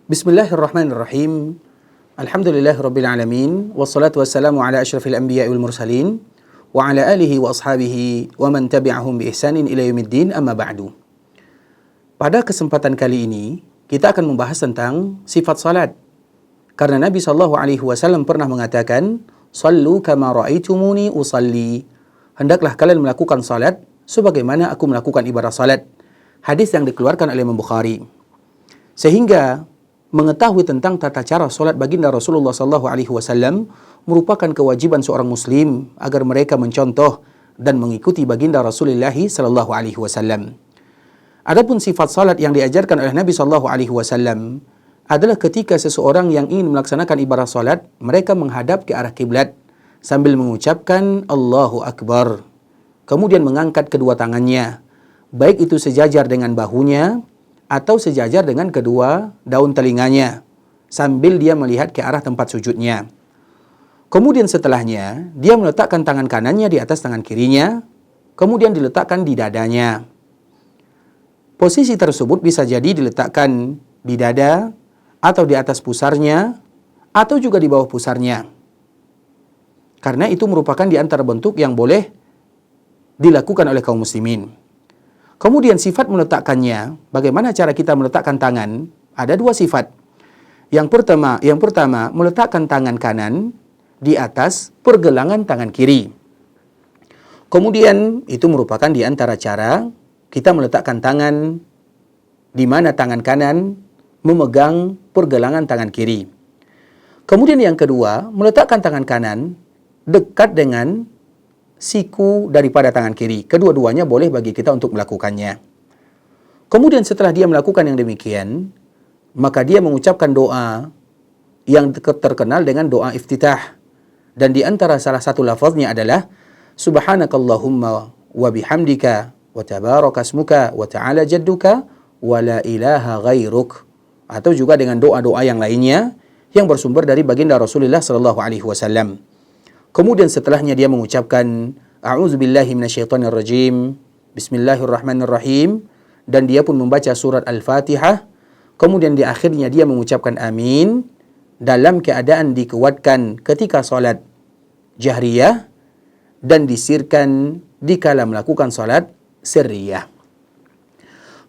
Bismillahirrahmanirrahim. Alhamdulillahirabbil alamin wassalatu wassalamu ala asyrafil anbiya'i wal mursalin wa ala alihi wa ashabihi wa man tabi'ahum bi ihsanin ila yaumiddin, amma ba'du. Pada kesempatan kali ini kita akan membahas tentang sifat salat. Karena Nabi SAW pernah mengatakan, "Shallu kama ra'aitumuni usalli." Hendaklah kalian melakukan salat sebagaimana aku melakukan ibadah salat. Hadis yang dikeluarkan oleh Imam Bukhari. Sehingga mengetahui tentang tata cara solat baginda Rasulullah SAW merupakan kewajiban seorang muslim agar mereka mencontoh dan mengikuti baginda Rasulullah SAW. Adapun sifat salat yang diajarkan oleh Nabi SAW adalah ketika seseorang yang ingin melaksanakan ibadah salat, mereka menghadap ke arah kiblat sambil mengucapkan Allahu Akbar. Kemudian mengangkat kedua tangannya, baik itu sejajar dengan bahunya atau sejajar dengan kedua daun telinganya, sambil dia melihat ke arah tempat sujudnya. Kemudian setelahnya, dia meletakkan tangan kanannya di atas tangan kirinya, kemudian diletakkan di dadanya. Posisi tersebut bisa jadi diletakkan di dada, atau di atas pusarnya, atau juga di bawah pusarnya. Karena itu merupakan di antara bentuk yang boleh dilakukan oleh kaum muslimin. Kemudian sifat meletakkannya, bagaimana cara kita meletakkan tangan? Ada dua sifat. Yang pertama meletakkan tangan kanan di atas pergelangan tangan kiri. Kemudian itu merupakan di antara cara kita meletakkan tangan di mana tangan kanan memegang pergelangan tangan kiri. Kemudian yang kedua, meletakkan tangan kanan dekat dengan siku daripada tangan kiri. Kedua-duanya boleh bagi kita untuk melakukannya. Kemudian setelah dia melakukan yang demikian, maka dia mengucapkan doa yang terkenal dengan doa iftitah. Dan di antara salah satu lafaznya adalah Subhanakallahumma wa bihamdika wa tabarakasmuka wa ta'ala jadduka wa la ilaha ghairuk. Atau juga dengan doa-doa yang lainnya yang bersumber dari baginda Rasulullah SAW. Kemudian setelahnya dia mengucapkan A'udzubillahi minasyaitonirrajim, Bismillahirrahmanirrahim, dan dia pun membaca surat Al-Fatihah. Kemudian di akhirnya dia mengucapkan amin dalam keadaan dikuatkan ketika salat jahriyah dan disirkan dikala melakukan salat sirriyah.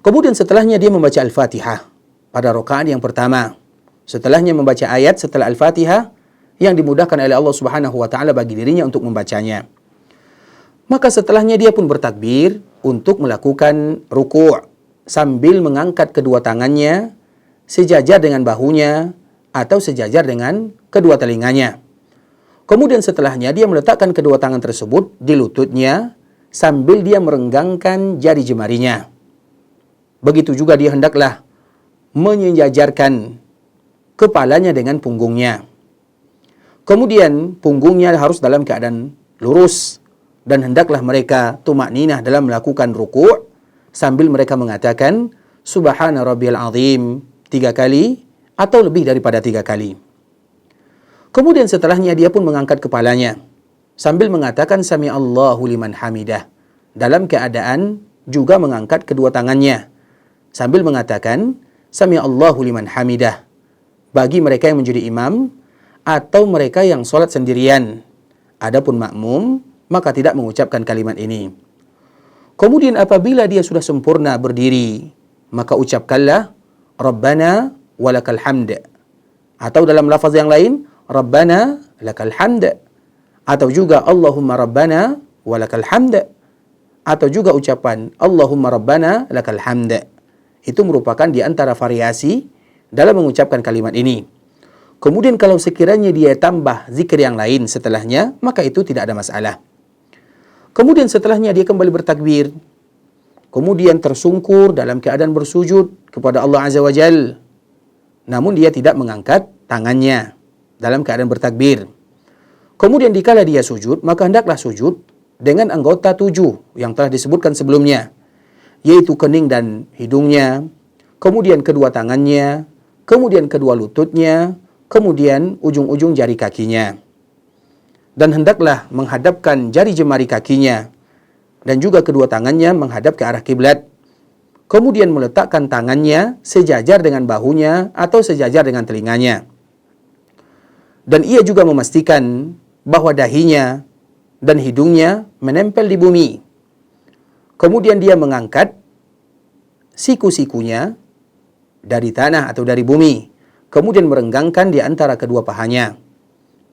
Kemudian setelahnya dia membaca Al-Fatihah pada rakaat yang pertama. Setelahnya membaca ayat setelah Al-Fatihah yang dimudahkan oleh Allah Subhanahu wa taala bagi dirinya untuk membacanya. Maka setelahnya dia pun bertakbir untuk melakukan ruku' sambil mengangkat kedua tangannya sejajar dengan bahunya atau sejajar dengan kedua telinganya. Kemudian setelahnya dia meletakkan kedua tangan tersebut di lututnya sambil dia merenggangkan jari jemarinya. Begitu juga dia hendaklah menyejajarkan kepalanya dengan punggungnya. Kemudian punggungnya harus dalam keadaan lurus dan hendaklah mereka tumakninah dalam melakukan ruku' sambil mereka mengatakan Subhana rabbiyal azim 3 kali atau lebih daripada 3 kali. Kemudian setelahnya dia pun mengangkat kepalanya sambil mengatakan Sami Allahu liman hamidah, dalam keadaan juga mengangkat kedua tangannya sambil mengatakan Sami Allahu liman hamidah bagi mereka yang menjadi imam atau mereka yang sholat sendirian. Adapun makmum, maka tidak mengucapkan kalimat ini. Kemudian apabila dia sudah sempurna berdiri, maka ucapkanlah Rabbana walakal hamd. Atau dalam lafaz yang lain, Rabbana lakal hamd. Atau juga Allahumma Rabbana walakal hamd. Atau juga ucapan Allahumma Rabbana lakal hamd. Itu merupakan di antara variasi dalam mengucapkan kalimat ini. Kemudian kalau sekiranya dia tambah zikir yang lain setelahnya, maka itu tidak ada masalah. Kemudian setelahnya dia kembali bertakbir. Kemudian tersungkur dalam keadaan bersujud kepada Allah Azza wa Jal. Namun dia tidak mengangkat tangannya dalam keadaan bertakbir. Kemudian dikala dia sujud, maka hendaklah sujud dengan anggota 7 yang telah disebutkan sebelumnya, yaitu kening dan hidungnya, kemudian kedua tangannya, kemudian kedua lututnya, kemudian ujung-ujung jari kakinya. Dan hendaklah menghadapkan jari jemari kakinya dan juga kedua tangannya menghadap ke arah kiblat. kemudian meletakkan tangannya sejajar dengan bahunya atau sejajar dengan telinganya. Dan ia juga memastikan bahwa dahinya dan hidungnya menempel di bumi. Kemudian dia mengangkat siku-sikunya dari tanah atau dari bumi, kemudian merenggangkan di antara kedua pahanya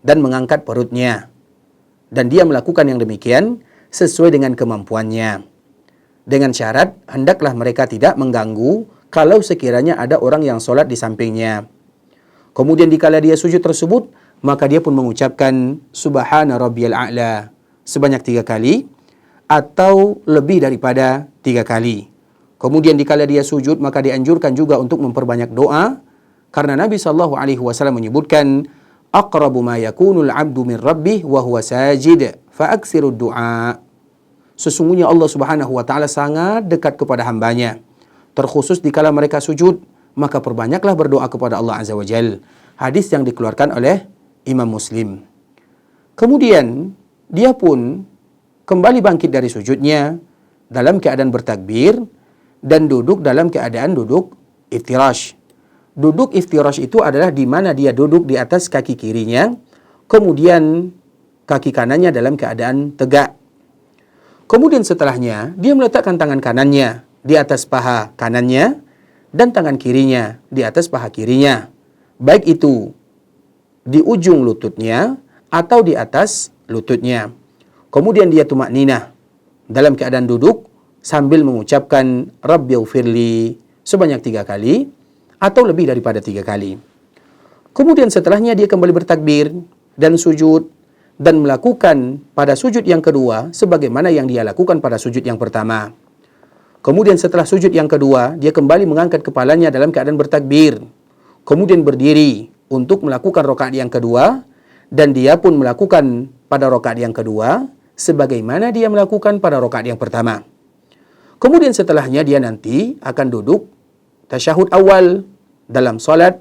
dan mengangkat perutnya. Dan dia melakukan yang demikian sesuai dengan kemampuannya. Dengan syarat, hendaklah mereka tidak mengganggu kalau sekiranya ada orang yang solat di sampingnya. Kemudian dikala dia sujud tersebut, maka dia pun mengucapkan Subhana Rabbiyal A'la sebanyak 3 kali atau lebih daripada 3 kali. Kemudian dikala dia sujud, maka dianjurkan juga untuk memperbanyak doa, karena Nabi SAW menyebutkan aqrabu ma yakunul abdu min rabbih wa huwa sajid fa aksirud du'a. Sesungguhnya Allah Subhanahu wa taala sangat dekat kepada hambanya, terkhusus dikala mereka sujud, maka perbanyaklah berdoa kepada Allah Azza wa Jalla. Hadis yang dikeluarkan oleh Imam Muslim. Kemudian dia pun kembali bangkit dari sujudnya dalam keadaan bertakbir dan duduk dalam keadaan duduk iftirash. Duduk iftirash itu adalah di mana dia duduk di atas kaki kirinya, kemudian kaki kanannya dalam keadaan tegak. Kemudian setelahnya, dia meletakkan tangan kanannya di atas paha kanannya dan tangan kirinya di atas paha kirinya. Baik itu di ujung lututnya atau di atas lututnya. Kemudian dia tumakninah dalam keadaan duduk sambil mengucapkan Rabbighfirli sebanyak 3 kali atau lebih daripada 3 kali. Kemudian setelahnya dia kembali bertakbir dan sujud dan melakukan pada sujud yang kedua sebagaimana yang dia lakukan pada sujud yang pertama. Kemudian setelah sujud yang kedua, dia kembali mengangkat kepalanya dalam keadaan bertakbir. Kemudian berdiri untuk melakukan rakaat yang kedua, dan dia pun melakukan pada rakaat yang kedua sebagaimana dia melakukan pada rakaat yang pertama. Kemudian setelahnya dia nanti akan duduk tasyahud awal dalam solat,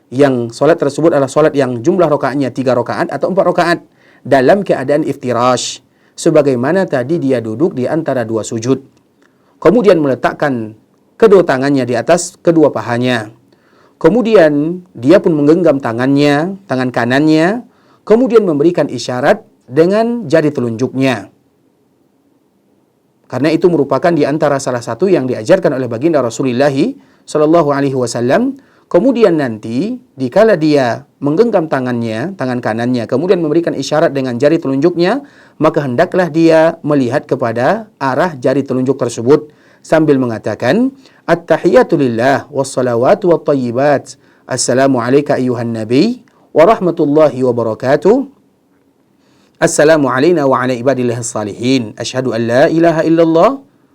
yang solat tersebut adalah solat yang jumlah rakaatnya 3 rakaat atau 4 rakaat dalam keadaan iftirash, sebagaimana tadi dia duduk di antara 2 sujud. Kemudian meletakkan kedua tangannya di atas kedua pahanya. Kemudian dia pun menggenggam tangannya, tangan kanannya, kemudian memberikan isyarat dengan jari telunjuknya. Karena itu merupakan di antara salah satu yang diajarkan oleh baginda Rasulullah sallallahu alaihi wasallam. Kemudian nanti dikala dia menggenggam tangannya, tangan kanannya, kemudian memberikan isyarat dengan jari telunjuknya, maka hendaklah dia melihat kepada arah jari telunjuk tersebut sambil mengatakan At-tahiyatu lillah wassalawatu wattayyibat. Assalamu alayka ayyuhan nabi wa rahmatullahi wa barakatuh. Assalamu alayna wa ala ibadillahis salihin. Asyhadu an la ilaha illallah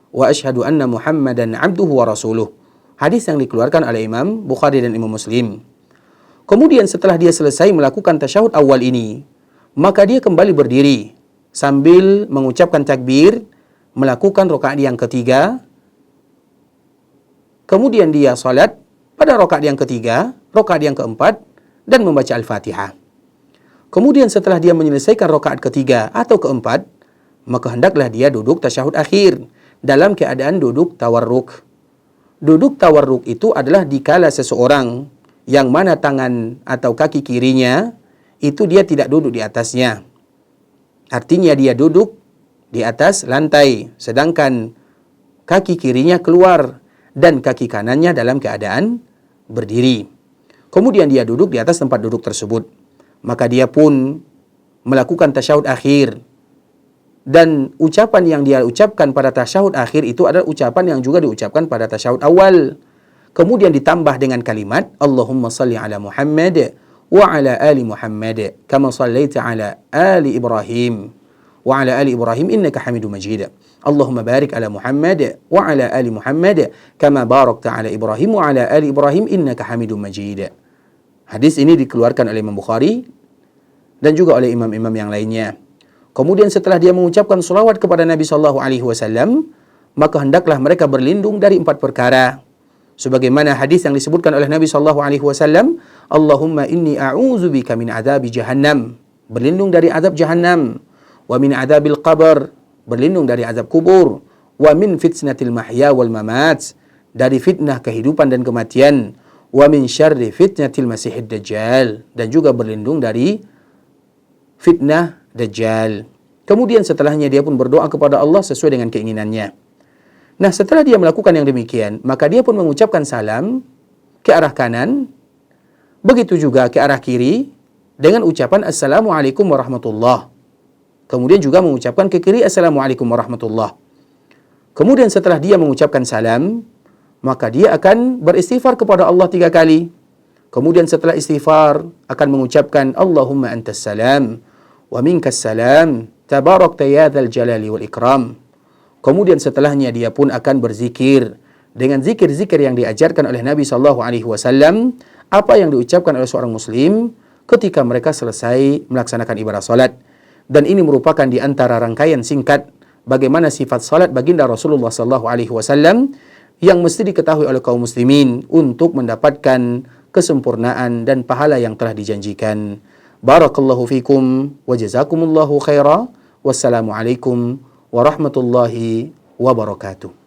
wa asyhadu anna Muhammadan abduhu wa rasuluh. Hadis yang dikeluarkan oleh Imam Bukhari dan Imam Muslim. Kemudian setelah dia selesai melakukan tasyahud awal ini, maka dia kembali berdiri sambil mengucapkan takbir, melakukan rakaat yang ketiga. Kemudian dia salat pada rakaat yang ketiga, rakaat yang keempat, dan membaca Al-Fatihah. Kemudian setelah dia menyelesaikan rakaat ketiga atau keempat, maka hendaklah dia duduk tasyahud akhir dalam keadaan duduk tawarruk. Duduk tawarruk itu adalah dikala seseorang yang mana tangan atau kaki kirinya itu dia tidak duduk di atasnya. Artinya dia duduk di atas lantai, sedangkan kaki kirinya keluar dan kaki kanannya dalam keadaan berdiri. Kemudian dia duduk di atas tempat duduk tersebut. Maka dia pun melakukan tasyahud akhir. Dan ucapan yang dia ucapkan pada tasyahud akhir itu adalah ucapan yang juga diucapkan pada tasyahud awal. Kemudian ditambah dengan kalimat Allahumma salli ala Muhammad wa ala ali Muhammad kama sallaita ala ali Ibrahim wa ala ali Ibrahim innaka Hamidum Majid. Allahumma barik ala Muhammad wa ala ali Muhammad kama barakta ala Ibrahim wa ala ali Ibrahim innaka Hamidum Majid. Hadis ini dikeluarkan oleh Imam Bukhari dan juga oleh imam-imam yang lainnya. Kemudian setelah dia mengucapkan salawat kepada Nabi sallallahu alaihi wasallam, maka hendaklah mereka berlindung dari 4 perkara. Sebagaimana hadis yang disebutkan oleh Nabi sallallahu alaihi wasallam, Allahumma inni a'udzubika min adzabi jahannam, berlindung dari azab jahannam, wa min adzabil qabr, berlindung dari azab kubur, wa min fitnatil mahya wal mamat, dari fitnah kehidupan dan kematian, wa min syarri fitnatil masihid dajjal, dan juga berlindung dari fitnah dajjal. Kemudian setelahnya dia pun berdoa kepada Allah sesuai dengan keinginannya. Nah, setelah dia melakukan yang demikian, maka dia pun mengucapkan salam ke arah kanan, begitu juga ke arah kiri dengan ucapan Assalamualaikum warahmatullah. Kemudian juga mengucapkan ke kiri Assalamualaikum warahmatullah. Kemudian setelah dia mengucapkan salam, maka dia akan beristighfar kepada Allah 3 kali. Kemudian setelah istighfar akan mengucapkan Allahumma antas salam wa minkas salam tabarakta ya dzal jalali wal ikram. Kemudian setelahnya dia pun akan berzikir dengan zikir-zikir yang diajarkan oleh Nabi SAW, apa yang diucapkan oleh seorang muslim ketika mereka selesai melaksanakan ibadah salat. Dan ini merupakan di antara rangkaian singkat bagaimana sifat salat baginda Rasulullah SAW yang mesti diketahui oleh kaum muslimin untuk mendapatkan kesempurnaan dan pahala yang telah dijanjikan. Barakallahu fikum wa jazakumullahu khaira. Wassalamualaikum warahmatullahi wabarakatuh.